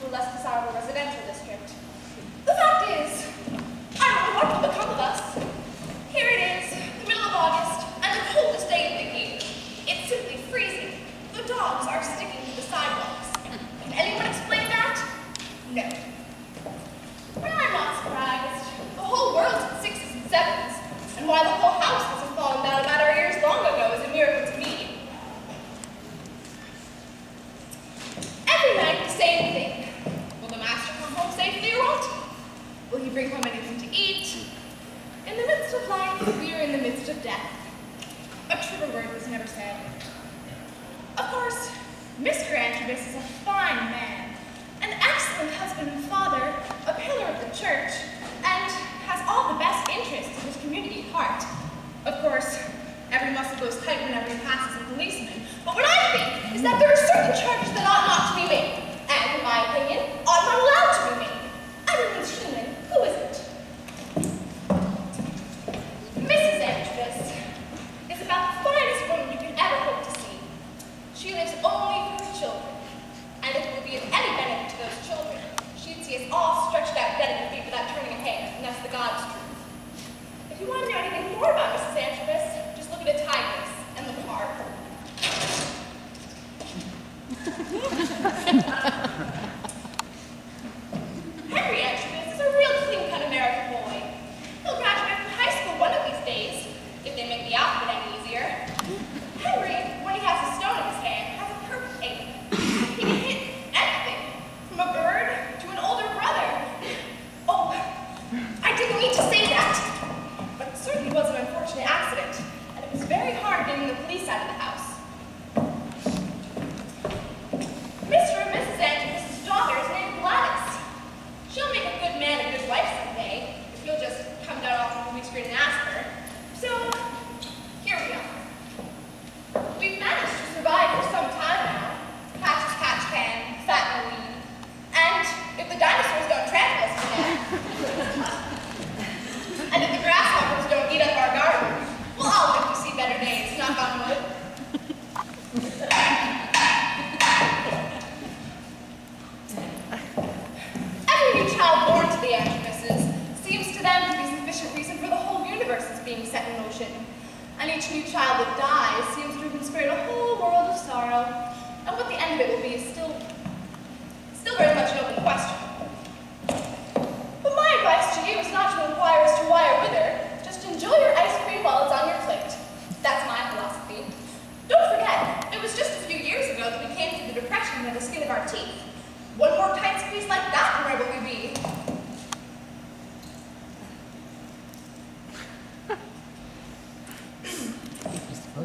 the less desirable residential district. The fact is, I don't know what will become of us. Here it is, the middle of August, and the coldest day of the year. It's simply freezing. The dogs are sticking to the sidewalks. Can anyone explain that? No. But I'm not surprised. The whole world's at 6s and 7s, and why the whole house hasn't fallen down about our ears long ago is a miracle to me. Every night, the same thing. Will the master come home safely or what? Will he bring home anything to eat? In the midst of life, we are in the midst of death. A truer word was never said. Of course, Mr. Antrobus is a fine man, an excellent husband and father, a pillar of the church, and has all the best interests of his community at heart. Of course, every muscle goes tight whenever he passes a policeman, but what I think is that there are certain charges that ought not to be made, and in my opinion, ought not allowed to be made. Everyone's human, who isn't? Mrs. Antrobus is about the finest woman you can ever hope to see. She lives only for her children, and if it would be of any benefit to those children, she'd see us all stretched out dead at her feet without turning a hair, and that's the God's truth. If you want to know anything more about Mrs. Antrobus, just look at a tigress and the park. Henry Antrobus is a real clean-cut American boy. He'll graduate from high school one of these days, if they make the alphabet any easier. Henry, when he has a stone in his hand, has a perfect aim. He can hit anything, from a bird to an older brother. Oh, I didn't mean to say that. But it certainly was an unfortunate accident, and it was very hard getting the police out of the house. Mr. and Mrs. Antrobus' daughter is named Gladys. She'll make a good man and good wife someday, if you'll just come down off the movie screen and ask her. So, here we are. We've managed to survive for some time now. Catch as catch can, fat and lean. And if the dinosaurs don't trample us to death, and if the grasshoppers don't eat up our garden, we'll all live to see better days, knock on wood. Every new child born to the Antrobuses seems to them to be sufficient reason for the whole universe is being set in motion. And each new child that dies seems to have inspired a whole world of sorrow. And what the end of it will be is still very much an open question. But my advice to you is not to inquire as to why or whither. Just enjoy your ice cream while it's on your plate. That's my philosophy. Don't forget, it was just a few years ago that we came through the depression by the skin of our teeth. One more tight squeeze like that, and where will we be?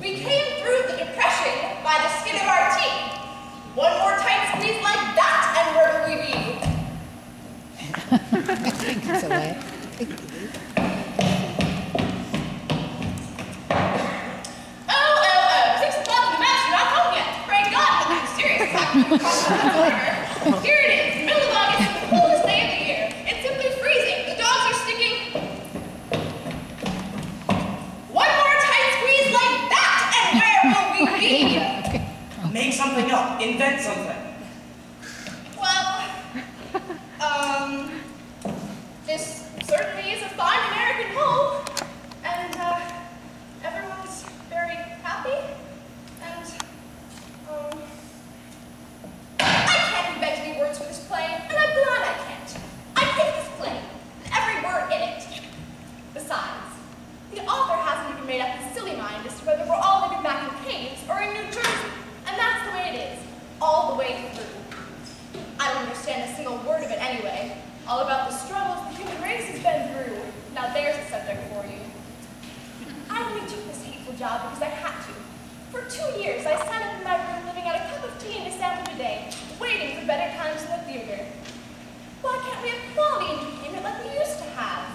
We came through the depression by the skin of our teeth. One more tight squeeze like that, and where will we be? It's a way. Oh, 6 o'clock and the master not home yet. Pray God that I'm serious. Here it is, the middle of August, the coolest day of the year. It's simply freezing. The dogs are sticking. One more tight squeeze like that, and where will we be? Make something up. Invent something. Well, this certainly is a fine American home, and everyone's very happy, and I can't invent any words for this play, and I'm glad I can't. I hate this play, and every word in it. Besides, the author hasn't even made up his silly mind as to whether we're all living back in caves or in New Jersey, and that's the way it is, all the way through. I don't understand a single word of it anyway, all about the struggles the human race has been through. Now there's a subject for you. I only took this hateful job because I had to. For 2 years, I sat up in my room living out a cup of tea and a sandwich a day, waiting for better times in the theater. Why can't we have quality entertainment like we used to have?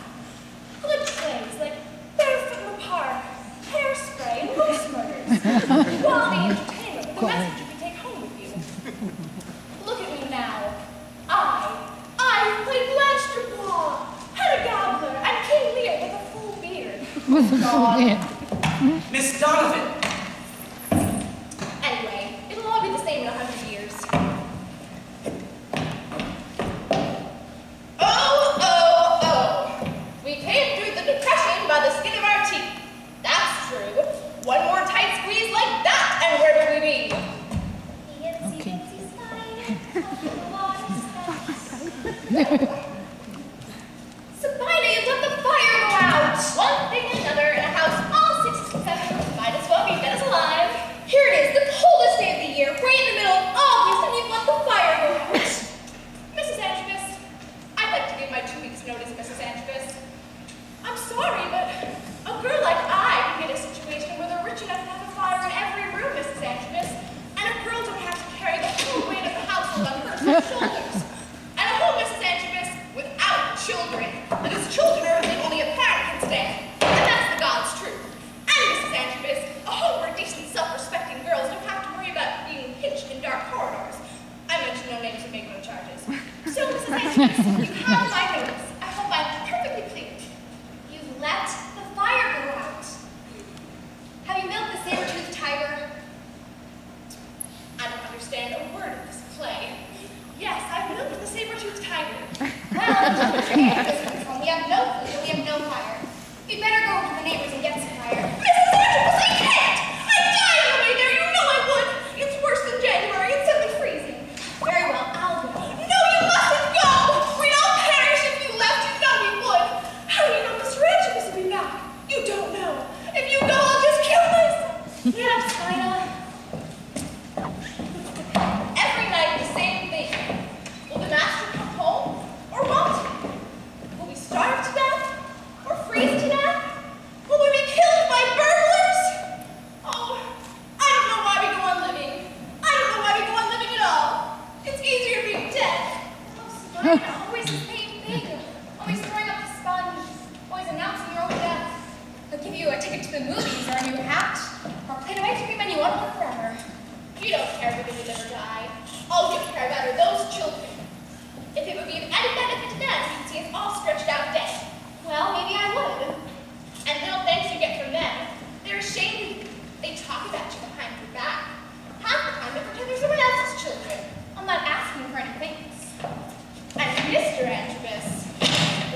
Good plays like Barefoot in the Park, Hairspray, and Moose Murders. Quality entertainment with a message you can take home with you. Look at me now. I played Blanche Dubois, Hedda Gabler, and King Lear with a full beard. God. Miss Donovan. Anyway, it'll all be the same in 100 years. Sabina, you let the fire go out! One thing and another in a house all 6 and 7 might as well be dead as alive. Here it is, the coldest day of the year, right in the middle of August, and you've let the fire go out. Mrs. Antrobus, I'd like to give my 2 weeks' notice, Mrs. Antrobus. I'm sorry, but a girl like I can get a situation where they're rich enough to have a fire in every room, Mrs. Antrobus, and a girl don't have to carry the whole weight of the household on her shoulders. And a home, Mrs. Antrobus, without children, that is children are the only a parent can stand. And that's the God's truth. And Mrs. Antrobus, a home where decent, self-respecting girls don't have to worry about being pinched in dark corridors. I mention no names and make no charges. So, Mrs. Antrobus, you have my notice. I hope I'm perfectly clear. You've let the fire go out. Have you milked the saber-toothed tiger? I don't understand a word of this play. Yes, I've milked the saber-toothed tiger. Well, Mr. Antrobus, we have no food and we have no fire. We'd better go over to the neighbors and get some fire. Mrs. Antrobus, I can't! I'd die on the way there, you know I would! It's worse than January, it's suddenly freezing. Very well, I'll go. No, you mustn't go! We'd all perish if you left, you know we would! How do you know Mr. Antrobus will be back? You don't know. If you go, I'll just kill myself. Yes, Lina. Every night the same thing. Will the master come home, or won't he? Will we starve to death, or freeze to death? Will we be killed by burglars? Oh, I don't know why we go on living. I don't know why we go on living at all. It's easier being dead. Oh, Sabina, always the same thing. Always throwing up the sponge. Always announcing your own death. They'll give you a ticket to the movies, or a new hat, or play an ice cream and you won't live forever. You don't care whether we live or die. All you care about are those children. If it would be of any benefit to them, you'd see us all stretched out dead. Well, maybe I would. And little thanks you get from them. They're ashamed of you. They talk about you behind your back. Half the time they pretend they're someone else's children. I'm not asking for any thanks. And Mr. Antrobus,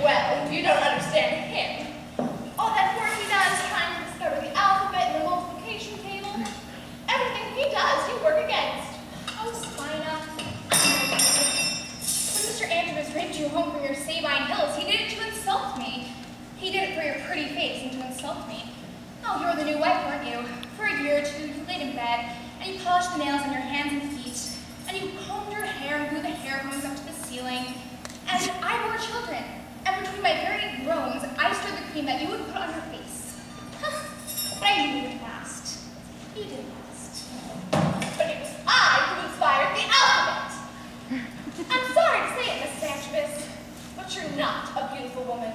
well, you don't understand him. All that work he does trying to discover the alphabet and the multiplication table, everything he does, you work against. Oh, Sabina. When Mr. Antrobus raped you home from your Sabine Hills, he did it to insult me. He did it for your pretty face and to insult me. Oh, you were the new wife, weren't you? For a year or two, you laid in bed, and you polished the nails on your hands and feet, and you combed your hair and blew the hair combs up to the ceiling. And I bore children, and between my very groans, I stirred the cream that you would put on her face. Huh. But I knew you would last. You did last. But it was I who inspired the alphabet. I'm sorry to say it, Mrs. Antrobus, but you're not a beautiful woman.